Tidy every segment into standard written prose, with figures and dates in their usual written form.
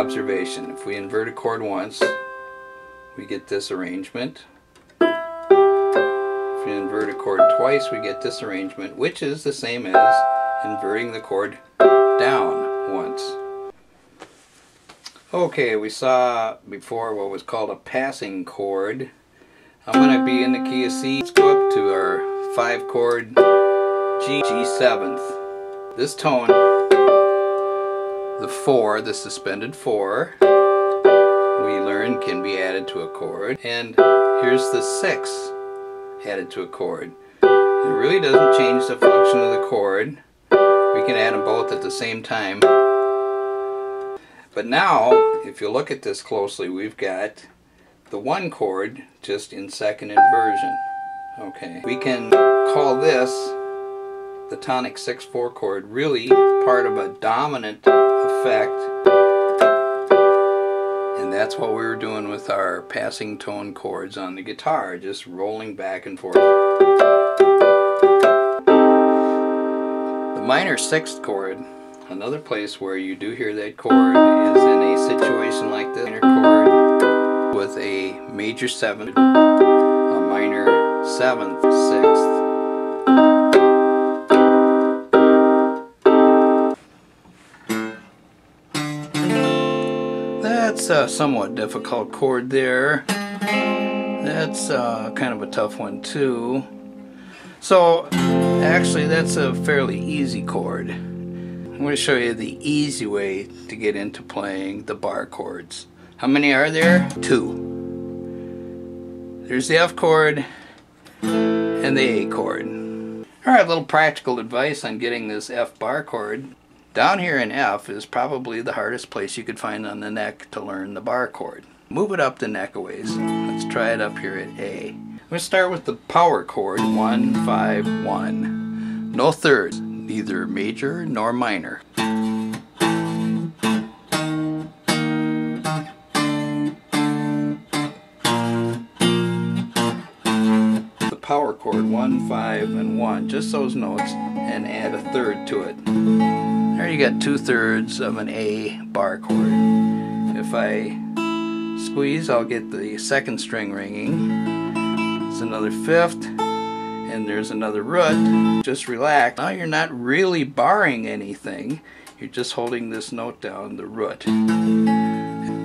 observation. If we invert a chord once, we get this arrangement. If we invert a chord twice, we get this arrangement, which is the same as inverting the chord down once. Okay, we saw before what was called a passing chord. I'm going to be in the key of C. Let's go up to our 5-chord G7th. This tone, the 4, the suspended 4, we learned can be added to a chord. And here's the 6 added to a chord. It really doesn't change the function of the chord. We can add them both at the same time. But now, if you look at this closely, we've got the 1 chord just in second inversion. Okay, we can call this the tonic 6/4 chord, really part of a dominant effect, and that's what we were doing with our passing tone chords on the guitar, just rolling back and forth. The minor 6th chord, another place where you do hear that chord, is in a situation like this. Minor chord with a major 7th, a minor 7th, 6th. That's a somewhat difficult chord there. That's kind of a tough one too. So actually that's a fairly easy chord. I'm going to show you the easy way to get into playing the bar chords. How many are there? 2. There's the F chord and the A chord. Alright, a little practical advice on getting this F bar chord. Down here in F is probably the hardest place you could find on the neck to learn the bar chord. Move it up the neck a ways. Let's try it up here at A. I'm going to start with the power chord, 1, 5, 1. No thirds, neither major nor minor. The power chord, 1, 5, and 1, just those notes, and add a third to it. There you got 2/3 of an A bar chord. If I squeeze, I'll get the 2nd string ringing. There's another 5th, and there's another root. Just relax. Now you're not really barring anything. You're just holding this note down, the root.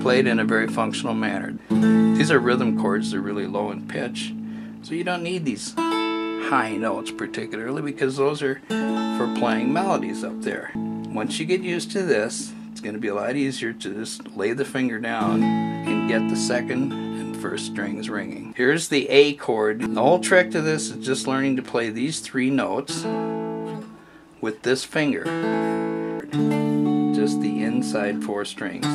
Played in a very functional manner. These are rhythm chords. They're really low in pitch, so you don't need these high notes particularly, because those are for playing melodies up there. Once you get used to this, it's going to be a lot easier to just lay the finger down and get the 2nd and 1st strings ringing. Here's the A chord. The whole trick to this is just learning to play these 3 notes with this finger. Just the inside 4 strings.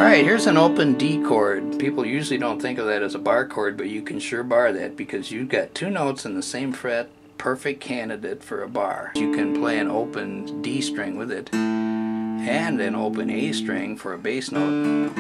Alright, here's an open D chord. People usually don't think of that as a bar chord, but you can sure bar that because you've got 2 notes in the same fret, perfect candidate for a bar. You can play an open D string with it and an open A string for a bass note.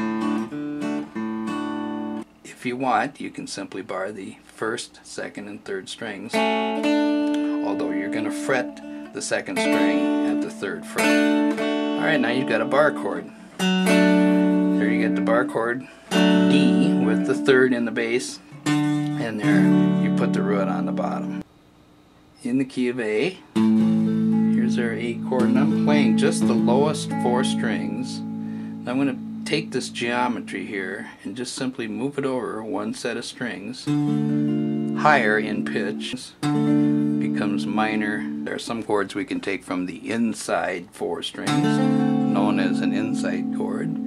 If you want, you can simply bar the 1st, 2nd, and 3rd strings, although you're going to fret the 2nd string at the 3rd fret. Alright, now you've got a bar chord. There you get the bar chord, D, with the 3rd in the bass, and there you put the root on the bottom. In the key of A, here's our A chord, and I'm playing just the lowest 4 strings. I'm going to take this geometry here and just simply move it over 1 set of strings, higher in pitch, becomes minor. There are some chords we can take from the inside 4 strings, known as an inside chord,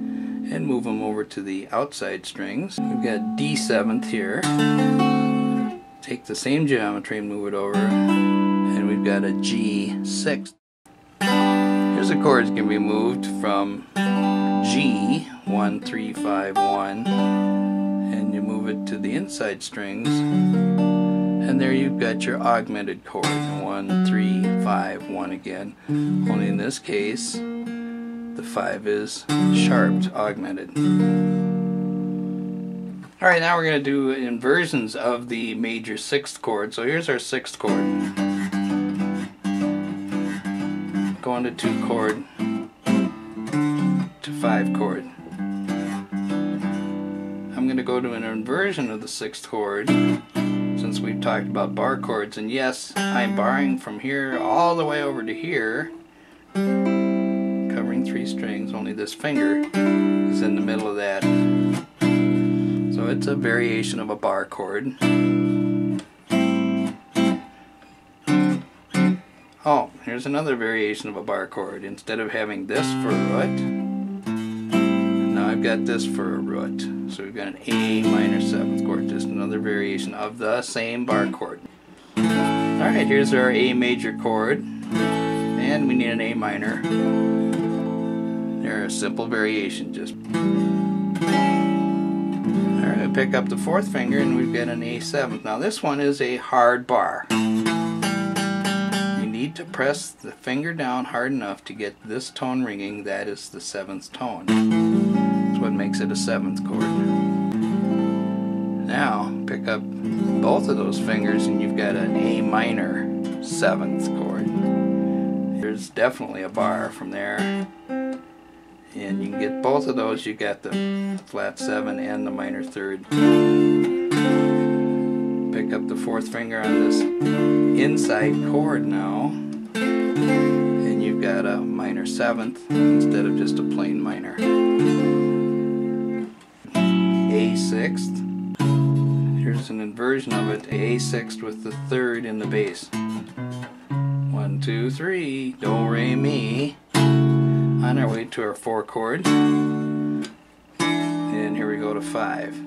and move them over to the outside strings. We've got D7th here. Take the same geometry and move it over, and we've got a G6. Here's the chords can be moved from G, 1, 3, 5, 1, and you move it to the inside strings, and there you've got your augmented chord, 1, 3, 5, 1 again. Only in this case, the 5 is sharped, augmented. Alright, now we're going to do inversions of the major 6th chord. So here's our 6th chord. going to 2 chord to 5 chord. I'm going to go to an inversion of the 6th chord since we've talked about bar chords, and yes, I'm barring from here all the way over to here, covering 3 strings, only this finger is in the middle of that. So it's a variation of a bar chord. Oh, here's another variation of a bar chord. Instead of having this for a root, now I've got this for a root. So we've got an A minor 7th chord, just another variation of the same bar chord. Alright, here's our A major chord, and we need an A minor. They're a simple variation, just. Alright, we pick up the 4th finger and we've got an A 7th. Now this one is a hard bar. Need to press the finger down hard enough to get this tone ringing. That is the 7th tone. That's what makes it a 7th chord. Now pick up both of those fingers and you've got an A minor 7th chord. There's definitely a bar from there, and you can get both of those. You got the flat 7 and the minor 3rd. Pick up the 4th finger on this inside chord now, and you've got a minor 7th instead of just a plain minor. A 6th. Here's an inversion of it. A 6th with the 3rd in the bass. 1, 2, 3. Do, re, mi. On our way to our 4 chord. And here we go to 5.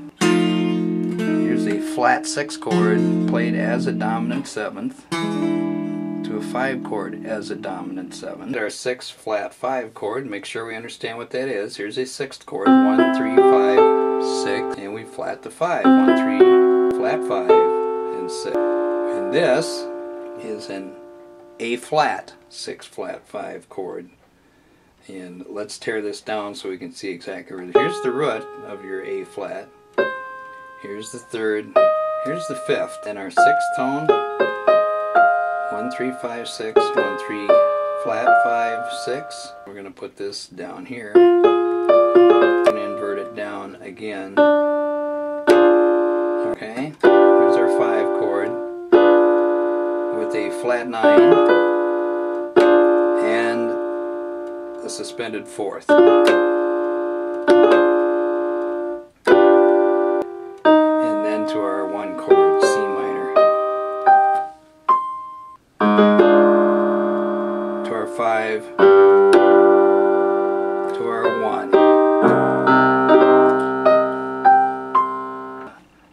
Here's a flat 6 chord played as a dominant 7th to a 5 chord as a dominant 7th. Our 6 flat 5 chord, make sure we understand what that is. Here's a 6th chord, 1, 3, 5, 6, and we flat the 5, 1, 3, flat 5, and 6. And this is an A flat 6 flat 5 chord. And let's tear this down so we can see exactly where. Here's the root of your A flat. Here's the 3rd, here's the 5th, and our 6th tone, 1, 3, 5, 6, 1, 3, flat 5, 6. We're going to put this down here, and invert it down again. Okay, here's our 5 chord with a flat 9 and a suspended 4th. To our 1 chord, C minor. To our 5. To our 1.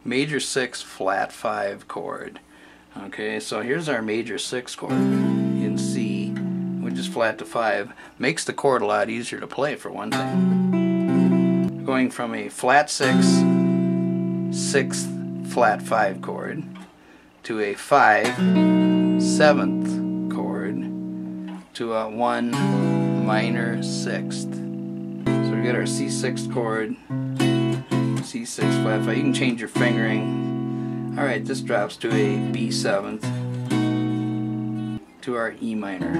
Major 6 flat 5 chord. Okay, so here's our major 6 chord in C. We just flat to 5. Makes the chord a lot easier to play, for one thing. Going from a flat 6, 6th flat 5 chord to a 5 7th chord to a 1 minor 6th. So we got our C6 chord, C6 flat 5. You can change your fingering. Alright, this drops to a B 7th to our E minor.